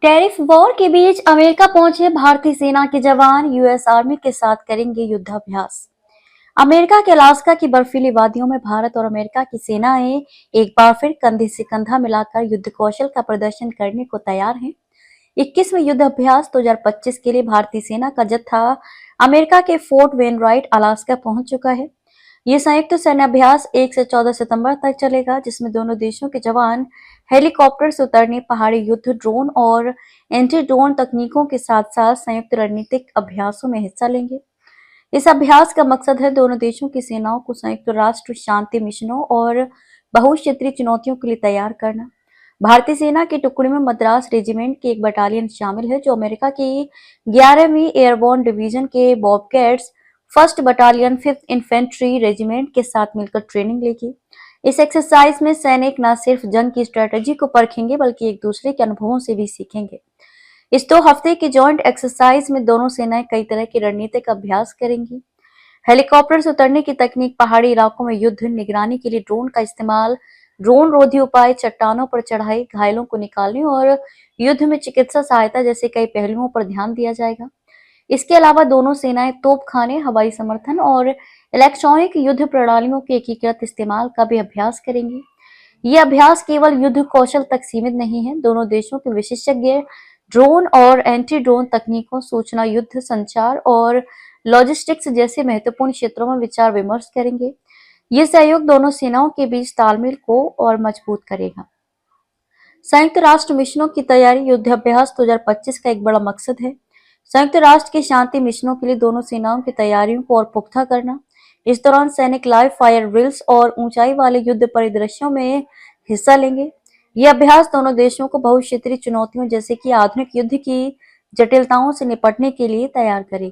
Tariff war के बीच America पहुंचे भारतीय सेना के जवान यूएस आर्मी के साथ करेंगे युद्धाभ्यास। अमेरिका के अलास्का की बर्फीली वादियों में भारत और अमेरिका की सेनाएं एक बार फिर कंधे से कंधा मिलाकर युद्ध कौशल का प्रदर्शन करने को तैयार हैं। 21वें युद्ध अभ्यास 2025 के लिए भारतीय सेना का जत्था अमेरिका के फोर्ट वेनराइट अलास्का पहुंच चुका है। ये संयुक्त सैन्य अभ्यास 1 से 14 सितंबर तक चलेगा, जिसमें दोनों देशों के जवान हेलीकॉप्टर से उतरने, पहाड़ी युद्ध ड्रोन और एंटी ड्रोन तकनीकों के साथ साथ संयुक्त रणनीतिक अभ्यासों में हिस्सा लेंगे। इस अभ्यास का मकसद है दोनों देशों की सेनाओं को संयुक्त राष्ट्र शांति मिशनों और बहुक्षेत्रीय चुनौतियों के लिए तैयार करना। भारतीय सेना की टुकड़ी में मद्रास रेजिमेंट की एक बटालियन शामिल है, जो अमेरिका की 11वीं एयरबोर्न डिवीजन के bobcats first battalion 5th infantry regiment के साथ मिलकर ट्रेनिंग लेगी। इस एक्सरसाइज में सैनिक न सिर्फ जंग की स्ट्रेटेजी को परखेंगे, बल्कि एक दूसरे के अनुभवों से भी सीखेंगे। इस 2 हफ्ते की जॉइंट एक्सरसाइज में दोनों सेनाएं कई तरह की रणनीतिक अभ्यास करेंगी। हेलीकॉप्टर से उतरने की तकनीक, पहाड़ी इलाकों में युद्ध निगरानी के लिए ड्रोन का इस्तेमाल, ड्रोन रोधी उपाय, चट्टानों पर चढ़ाई, घायलों को निकालने और युद्ध में चिकित्सा सहायता जैसे कई पहलुओं पर ध्यान दिया जाएगा। इसके अलावा दोनों सेनाएं तोपखाने, हवाई समर्थन और इलेक्ट्रॉनिक युद्ध प्रणालियों के एकीकृत इस्तेमाल का भी अभ्यास करेंगी। ये अभ्यास केवल युद्ध कौशल तक सीमित नहीं है। दोनों देशों के विशेषज्ञ ड्रोन और एंटी ड्रोन तकनीकों, सूचना युद्ध, संचार और लॉजिस्टिक्स जैसे महत्वपूर्ण क्षेत्रों में विचार विमर्श करेंगे। ये सहयोग दोनों सेनाओं के बीच तालमेल को और मजबूत करेगा। संयुक्त राष्ट्र मिशनों की तैयारी। युद्धाभ्यास 2025 का एक बड़ा मकसद है संयुक्त राष्ट्र के शांति मिशनों के लिए दोनों सेनाओं की तैयारियों को और पुख्ता करना। इस दौरान सैनिक लाइव फायर ड्रिल्स और ऊंचाई वाले युद्ध परिदृश्यों में हिस्सा लेंगे। यह अभ्यास दोनों देशों को बहुक्षेत्रीय चुनौतियों जैसे कि आधुनिक युद्ध की जटिलताओं से निपटने के लिए तैयार करेगा।